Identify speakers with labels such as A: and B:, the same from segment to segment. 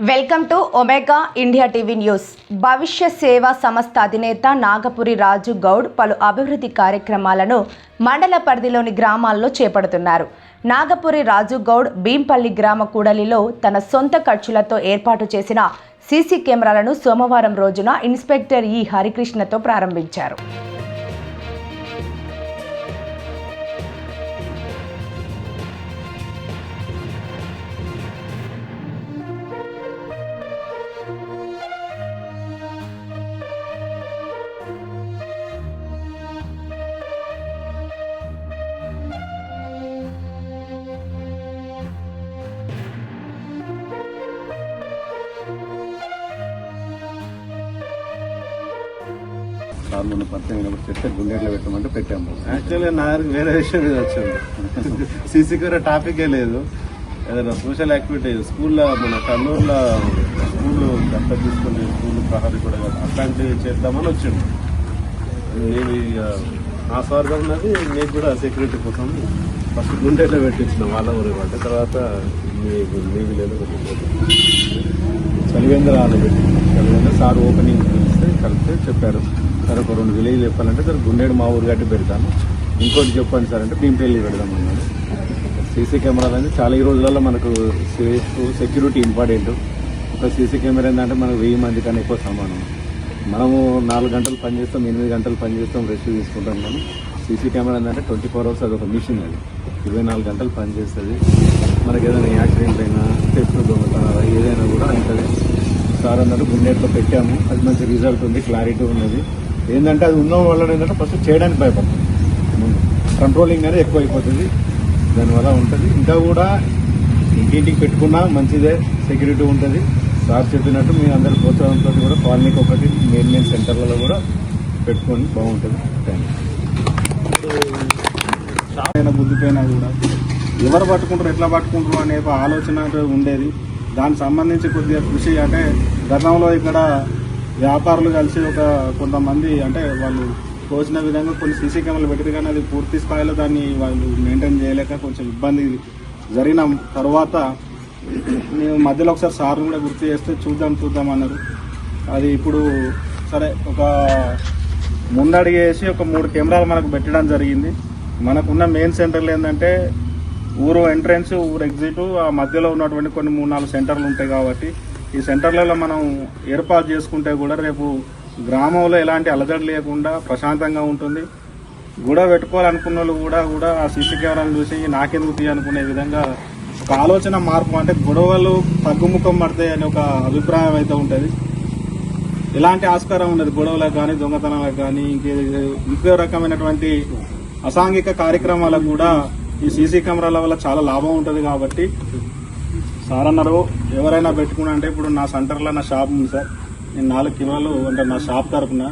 A: Welcome to omega India TV news. భవిష్య సేవా సంస్థ అధినేత నాగపురి రాజు గౌడ్ పలు అభివృద్ధి కార్యక్రమాలను మండల పరిధిలోని గ్రామాల్లో చేపడుతున్నారు. నాగపురి రాజు గౌడ్ భీంపల్లి గ్రామ కూడలిలో తన సొంత ఖర్చులతో ఏర్పాటు చేసిన సీసీ కెమెరాలను సోమవారం రోజున ఇన్స్పెక్టర్ ఈ హరికృష్ణతో ప్రారంభించారు.
B: సార్లు పరిచయం చెప్తే గుండెట్లో పెట్టమంటే పెట్టాము. యాక్చువల్గా నా వేరే విషయం మీద వచ్చాము. సీసీ కెమెరా టాపికే లేదు. ఏదైనా సోషల్ యాక్టివిటీ స్కూల్లో మన కర్నూలులో స్కూళ్ళు దత్తత తీసుకుని స్కూల్ ప్రహరీ కూడా అట్లాంటివి చేద్దామని వచ్చిండు. నేను నా స్వార్థం ఉన్నది మీకు కూడా సెక్యూరిటీ కోసం ఫస్ట్ గుండెట్లో పెట్టించిన వాళ్ళ ఊరి అంటే తర్వాత మీకు నీవి లేదు చలివేంద్ర ఆలు పెట్టింది. చలివేంద్ర సార్ ఓపెనింగ్ కలిస్తే చెప్పారు, సార్ ఒక 2 విలేజ్ చెప్పాలంటే సార్ గుండెడు మా ఊరు గట్టి పెడతాను, ఇంకోటి చెప్పండి సార్ అంటే భీంపల్లి పెడదామన్నాడు. సీసీ కెమెరాలు అనేది చాలా ఈ రోజులలో మనకు సెక్యూరిటీ ఇంపార్టెంట్. ఒక సీసీ కెమెరా ఏంటంటే మనకు 1000 మంది కన్నా ఎక్కువ సమానం. మనము 4 గంటలు పనిచేస్తాం, 8 గంటలు పనిచేస్తాం, రెస్ట్ తీసుకుంటాం. కానీ సీసీ కెమెరా ఏంటంటే 24 hours అది ఒక మిషన్, అది 24 గంటలు పనిచేస్తుంది. మనకి ఏదైనా యాక్సిడెంట్ అయినా తెప్పు దొంగతనాలు ఏదైనా కూడా ఉంటుంది. సార్ అన్నట్టు గుండెట్లో పెట్టాము, అది మంచి రిజల్ట్ ఉంది, క్లారిటీ ఉన్నది. ఏంటంటే అది ఉన్న వల్ల ఏంటంటే ఫస్ట్ చేయడానికి భయపడుతుంది, ముందు కంట్రోలింగ్ అనేది ఎక్కువ అయిపోతుంది, దానివల్ల ఉంటుంది. ఇంకా కూడా ఇంటింటికి పెట్టుకున్నా మంచిదే, సెక్యూరిటీ ఉంటుంది. సార్ చెప్పినట్టు మీ అందరి ప్రోత్సాహంతో కూడా కాలనీకి ఒకటి మెయిన్ సెంటర్లలో కూడా పెట్టుకొని బాగుంటుంది. అయినా బుద్ధిపోయినా కూడా ఎవరు పట్టుకుంటారు ఎట్లా పట్టుకుంటారు అనే ఆలోచన ఉండేది. దానికి సంబంధించి కొద్దిగా కృషి అంటే గతంలో ఇక్కడ వ్యాపారులు కలిసి కొంతమంది అంటే వాళ్ళు తోచిన విధంగా కొన్ని సీసీ కెమెరాలు పెట్టారు, కానీ అది పూర్తి స్థాయిలో దాన్ని వాళ్ళు మెయింటైన్ చేయలేక కొంచెం ఇబ్బంది జరిగిన తర్వాత నేను మధ్యలో ఒకసారి సార్ని కూడా గుర్తు చేస్తే చూద్దాం అన్నారు. అది ఇప్పుడు సరే ఒక ముందడిగేసి ఒక 3 కెమెరాలు మనకు పెట్టడం జరిగింది. మనకున్న మెయిన్ సెంటర్లు ఏంటంటే ఊరు ఎంట్రన్స్, ఊరు ఎగ్జిట్, ఆ మధ్యలో ఉన్నటువంటి కొన్ని 3-4 సెంటర్లు ఉంటాయి. కాబట్టి ఈ సెంటర్లలో మనం ఏర్పాటు చేసుకుంటే కూడా రేపు గ్రామంలో ఎలాంటి అలజడి లేకుండా ప్రశాంతంగా ఉంటుంది. గుడ పెట్టుకోవాలనుకున్న వాళ్ళు కూడా ఆ సీసీ కెమెరాను చూసి నాకెందుకు తీయనుకునే విధంగా ఒక ఆలోచన మార్పు, అంటే గొడవలు తగ్గుముఖం పడతాయి అనే ఒక అభిప్రాయం అయితే ఉంటుంది. ఎలాంటి ఆస్కారం ఉన్నది గొడవలకు కానీ దొంగతనాలకు కానీ ఇంకో రకమైనటువంటి అసాంఘిక కార్యక్రమాలకు కూడా ఈ సీసీ కెమెరాల వల్ల చాలా లాభం ఉంటుంది. కాబట్టి సార్ అన్నారు ఎవరైనా పెట్టుకున్నా అంటే ఇప్పుడు నా సెంటర్లో నా షాప్ ఉంది సార్, నేను 4 కెమెరాలు అంటే నా షాప్ తరఫున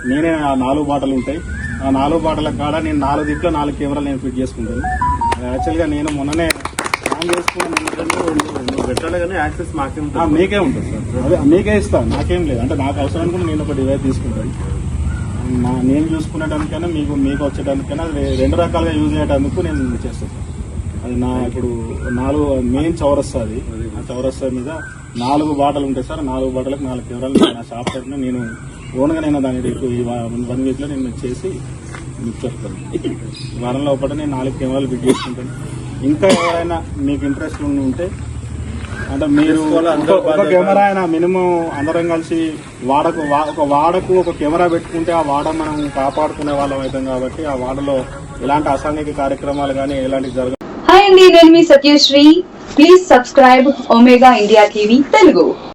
B: నేనే ఆ 4 బాటలు ఉంటాయి. ఆ 4 బాటల కాడ నేను 4 దిక్కులో 4 కెమెరాలు నేను ఫిట్ చేసుకుంటాను. యాక్చువల్గా నేను మొన్ననే ప్లాన్ చేసుకున్నాను,
C: పెట్టాలి కానీ యాక్సెస్ మాకే ఉంటుంది,
B: మీకే ఉంటుంది సార్, అదే మీకే ఇస్తాను, నాకేం లేదు. అంటే నాకు అవసరం కూడా నేను ఒక డివైస్ తీసుకుంటాను. నేను చూసుకునేటానికైనా మీకు వచ్చేటానికైనా అది 2 రకాలుగా యూజ్ అయ్యేటందుకు నేను చేస్తాను సార్. అది నా ఇప్పుడు 4 మెయిన్ చౌరస్తా, అది ఆ చౌరస్తా మీద 4 బాటలు ఉంటాయి సార్. 4 బాటలకు 4 కెమెరాలు నా షాప్ తరఫున నేను ఓన్గా నేను దాన్ని ఈ 1 వీక్లో నేను చేసి మీకు చెప్తాను. వారంలో ఒకటి నేను 4 కెమెరాలు ఫిట్ చేసుకుంటాను. ఇంకా ఎవరైనా మీకు ఇంట్రెస్ట్ ఉంటే అంటే మీరు ఒక కెమెరా అయినా మినిమం అందరం కలిసి వాడకు ఒక కెమెరా పెట్టుకుంటే ఆ వాడ మనం కాపాడుకునే వాళ్ళం అవుతాం. కాబట్టి ఆ వాడలో ఎలాంటి అసాంఘిక కార్యక్రమాలు కానీ ఎలాంటి జరగ.
D: హాయ్ అండి, నేను మీ Satyasri. Please subscribe Omega India TV Telugu.